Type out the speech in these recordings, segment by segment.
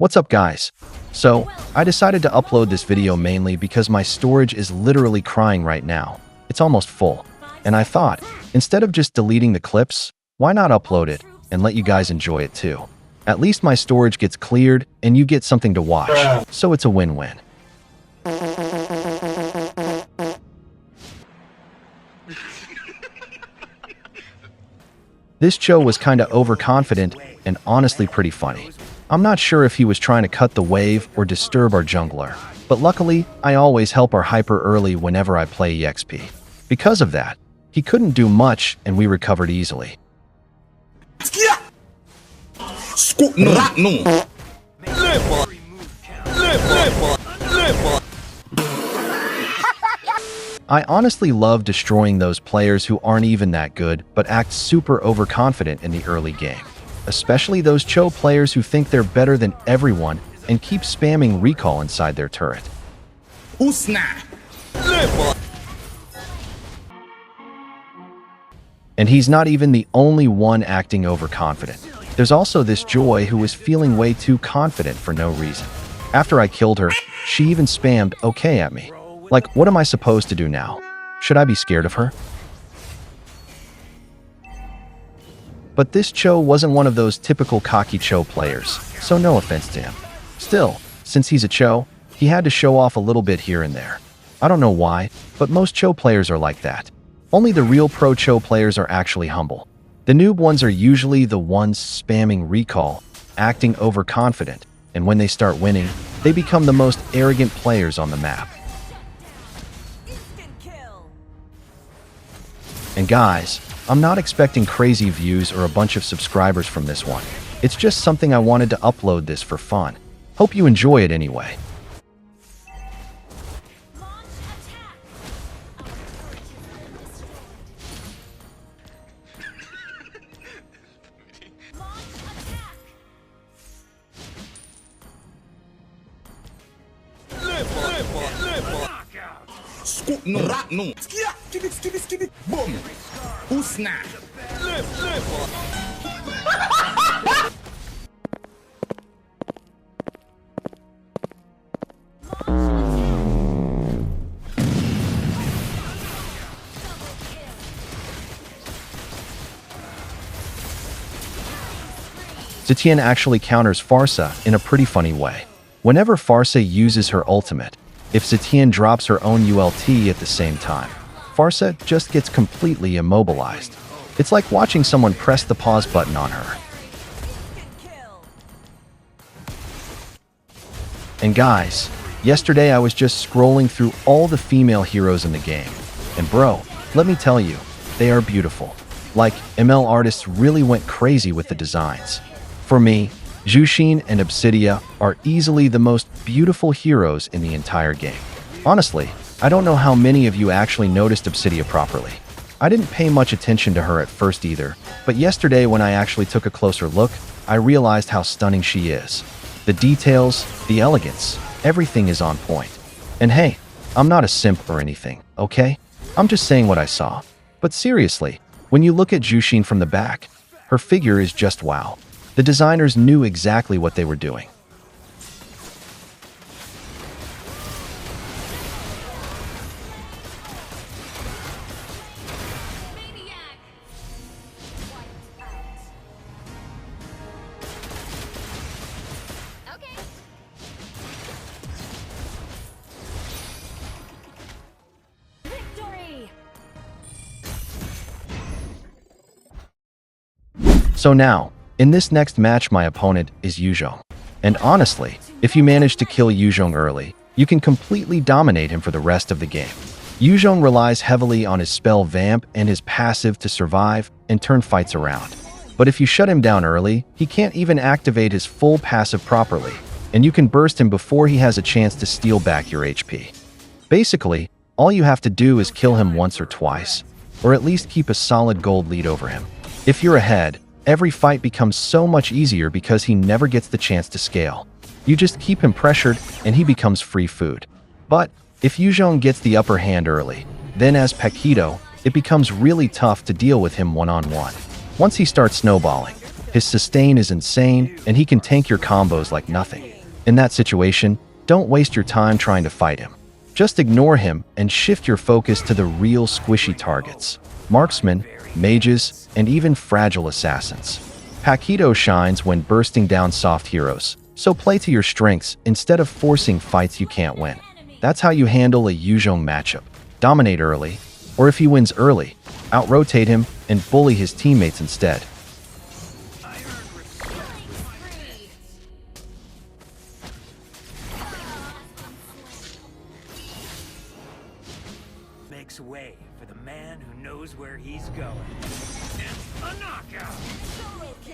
What's up, guys? So, I decided to upload this video mainly because my storage is literally crying right now. It's almost full. And I thought, instead of just deleting the clips, why not upload it and let you guys enjoy it too? At least my storage gets cleared and you get something to watch. So it's a win-win. This Cho was kinda overconfident and honestly pretty funny. I'm not sure if he was trying to cut the wave or disturb our jungler, but luckily, I always help our hyper early whenever I play EXP. Because of that, he couldn't do much and we recovered easily. I honestly love destroying those players who aren't even that good but act super overconfident in the early game. Especially those Cho players who think they're better than everyone and keep spamming recall inside their turret. And he's not even the only one acting overconfident. There's also this Joy who was feeling way too confident for no reason. After I killed her, she even spammed okay at me. Like, what am I supposed to do now? Should I be scared of her? But this Cho wasn't one of those typical cocky Cho players, so no offense to him. Still, since he's a Cho, he had to show off a little bit here and there. I don't know why, but most Cho players are like that. Only the real pro Cho players are actually humble. The noob ones are usually the ones spamming recall, acting overconfident, and when they start winning, they become the most arrogant players on the map. And guys, I'm not expecting crazy views or a bunch of subscribers from this one. It's just something I wanted to upload this for fun. Hope you enjoy it anyway. Zetian actually counters Farsa in a pretty funny way. Whenever Farsa uses her ultimate, if Zetian drops her own ULT at the same time, Farsa just gets completely immobilized. It's like watching someone press the pause button on her. And guys, yesterday I was just scrolling through all the female heroes in the game. And bro, let me tell you, they are beautiful. Like, ML artists really went crazy with the designs. For me, Jushin and Obsidia are easily the most beautiful heroes in the entire game. Honestly, I don't know how many of you actually noticed Obsidia properly. I didn't pay much attention to her at first either, but yesterday when I actually took a closer look, I realized how stunning she is. The details, the elegance, everything is on point. And hey, I'm not a simp or anything, okay? I'm just saying what I saw. But seriously, when you look at Jushin from the back, her figure is just wow. The designers knew exactly what they were doing. So now, in this next match, my opponent is Yu Jong. And honestly, if you manage to kill Yu Jong early, you can completely dominate him for the rest of the game. Yu Jong relies heavily on his spell Vamp and his passive to survive and turn fights around. But if you shut him down early, he can't even activate his full passive properly, and you can burst him before he has a chance to steal back your HP. Basically, all you have to do is kill him once or twice, or at least keep a solid gold lead over him. If you're ahead, every fight becomes so much easier because he never gets the chance to scale. You just keep him pressured and he becomes free food. But if Yu Jong gets the upper hand early, then as Paquito, it becomes really tough to deal with him one-on-one. Once he starts snowballing, his sustain is insane and he can tank your combos like nothing. In that situation, don't waste your time trying to fight him. Just ignore him and shift your focus to the real squishy targets: marksmen, mages, and even fragile assassins. Paquito shines when bursting down soft heroes, so play to your strengths instead of forcing fights you can't win. That's how you handle a Yu Jong matchup. Dominate early, or if he wins early, out-rotate him and bully his teammates instead. Makes way for the man who knows where he's going. A knockout!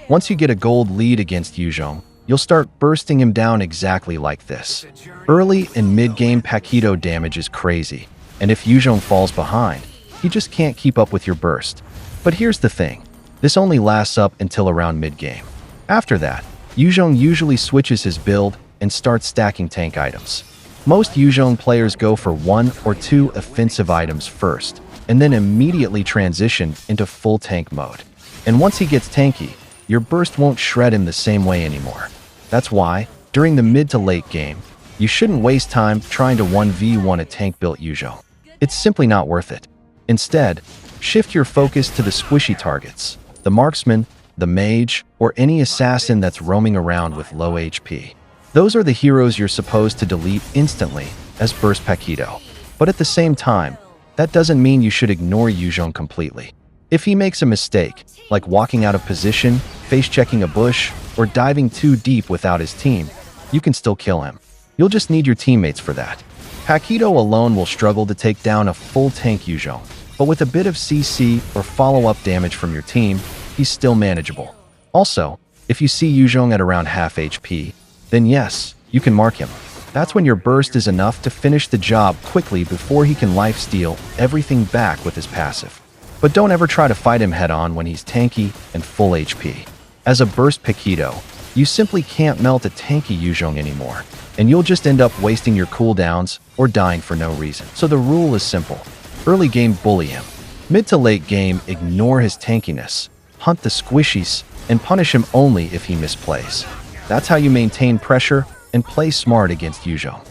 Once you get a gold lead against Yu Jong, you'll start bursting him down exactly like this. Early and mid-game Paquito damage is crazy, and if Yu Jong falls behind, he just can't keep up with your burst. But here's the thing, this only lasts up until around mid-game. After that, Yu Jong usually switches his build and starts stacking tank items. Most Yu Jong players go for 1 or 2 offensive items first, and then immediately transition into full tank mode. And once he gets tanky, your burst won't shred him the same way anymore. That's why, during the mid to late game, you shouldn't waste time trying to 1v1 a tank-built Yu Jong. It's simply not worth it. Instead, shift your focus to the squishy targets: the marksman, the mage, or any assassin that's roaming around with low HP. Those are the heroes you're supposed to delete instantly as burst Paquito. But at the same time, that doesn't mean you should ignore Yu Jong completely. If he makes a mistake, like walking out of position, face-checking a bush, or diving too deep without his team, you can still kill him. You'll just need your teammates for that. Paquito alone will struggle to take down a full tank Yu Jong, but with a bit of CC or follow-up damage from your team, he's still manageable. Also, if you see Yu Jong at around half HP, then yes, you can mark him. That's when your burst is enough to finish the job quickly before he can lifesteal everything back with his passive. But don't ever try to fight him head-on when he's tanky and full HP. As a burst Paquito, you simply can't melt a tanky Yu Jong anymore, and you'll just end up wasting your cooldowns or dying for no reason. So the rule is simple. Early game, bully him. Mid to late game, ignore his tankiness, hunt the squishies, and punish him only if he misplays. That's how you maintain pressure and play smart against Yu Jong.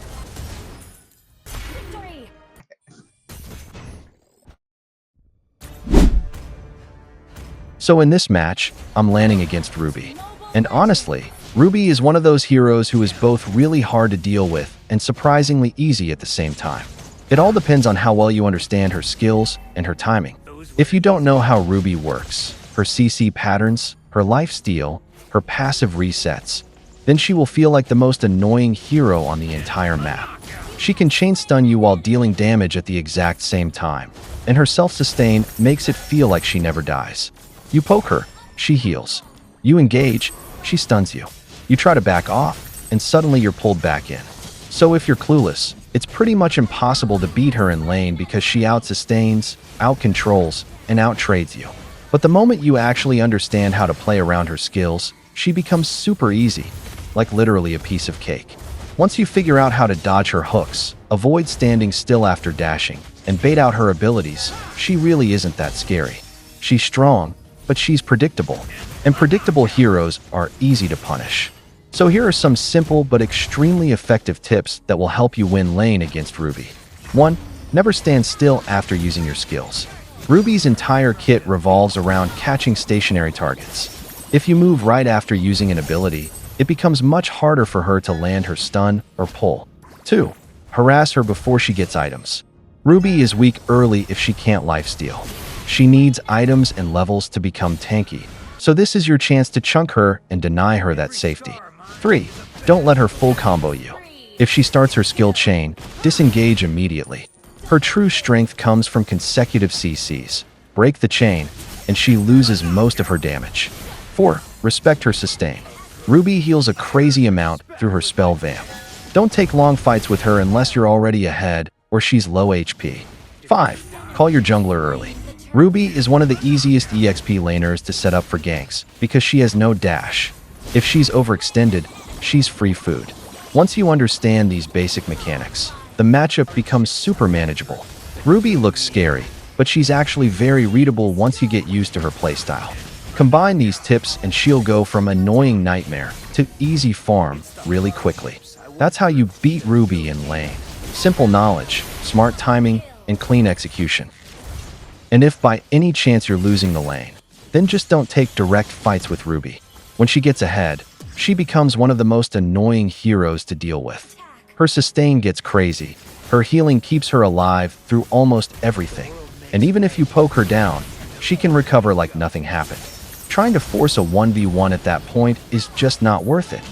So in this match, I'm landing against Ruby. And honestly, Ruby is one of those heroes who is both really hard to deal with and surprisingly easy at the same time. It all depends on how well you understand her skills and her timing. If you don't know how Ruby works, her CC patterns, her lifesteal, her passive resets, then she will feel like the most annoying hero on the entire map. She can chain stun you while dealing damage at the exact same time, and her self-sustain makes it feel like she never dies. You poke her, she heals. You engage, she stuns you. You try to back off, and suddenly you're pulled back in. So if you're clueless, it's pretty much impossible to beat her in lane because she out-sustains, out-controls, and out-trades you. But the moment you actually understand how to play around her skills, she becomes super easy, like literally a piece of cake. Once you figure out how to dodge her hooks, avoid standing still after dashing, and bait out her abilities, she really isn't that scary. She's strong, but she's predictable, and predictable heroes are easy to punish. So here are some simple but extremely effective tips that will help you win lane against Ruby. 1. Never stand still after using your skills. Ruby's entire kit revolves around catching stationary targets. If you move right after using an ability, it becomes much harder for her to land her stun or pull. 2. Harass her before she gets items. Ruby is weak early if she can't lifesteal. She needs items and levels to become tanky, so this is your chance to chunk her and deny her that safety. 3. Don't let her full combo you. If she starts her skill chain, disengage immediately. Her true strength comes from consecutive CCs. Break the chain, and she loses most of her damage. 4. Respect her sustain. Ruby heals a crazy amount through her spell vamp. Don't take long fights with her unless you're already ahead or she's low HP. 5. Call your jungler early. Ruby is one of the easiest EXP laners to set up for ganks because she has no dash. If she's overextended, she's free food. Once you understand these basic mechanics, the matchup becomes super manageable. Ruby looks scary, but she's actually very readable once you get used to her playstyle. Combine these tips and she'll go from annoying nightmare to easy farm really quickly. That's how you beat Ruby in lane. Simple knowledge, smart timing, and clean execution. And if by any chance you're losing the lane, then just don't take direct fights with Ruby. When she gets ahead, she becomes one of the most annoying heroes to deal with. Her sustain gets crazy. Her healing keeps her alive through almost everything. And even if you poke her down, she can recover like nothing happened. Trying to force a 1v1 at that point is just not worth it.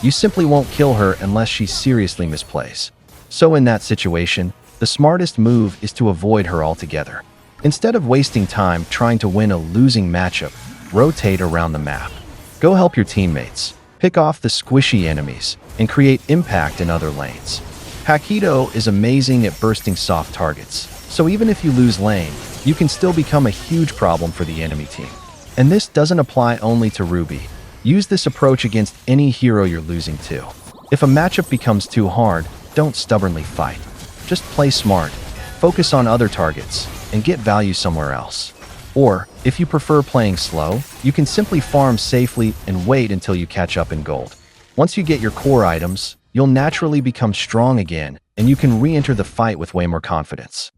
You simply won't kill her unless she seriously misplays. So in that situation, the smartest move is to avoid her altogether. Instead of wasting time trying to win a losing matchup, rotate around the map. Go help your teammates, pick off the squishy enemies, and create impact in other lanes. Paquito is amazing at bursting soft targets, so even if you lose lane, you can still become a huge problem for the enemy team. And this doesn't apply only to Ruby. Use this approach against any hero you're losing to. If a matchup becomes too hard, don't stubbornly fight. Just play smart, focus on other targets, and get value somewhere else. Or, if you prefer playing slow, you can simply farm safely and wait until you catch up in gold. Once you get your core items, you'll naturally become strong again, and you can re-enter the fight with way more confidence.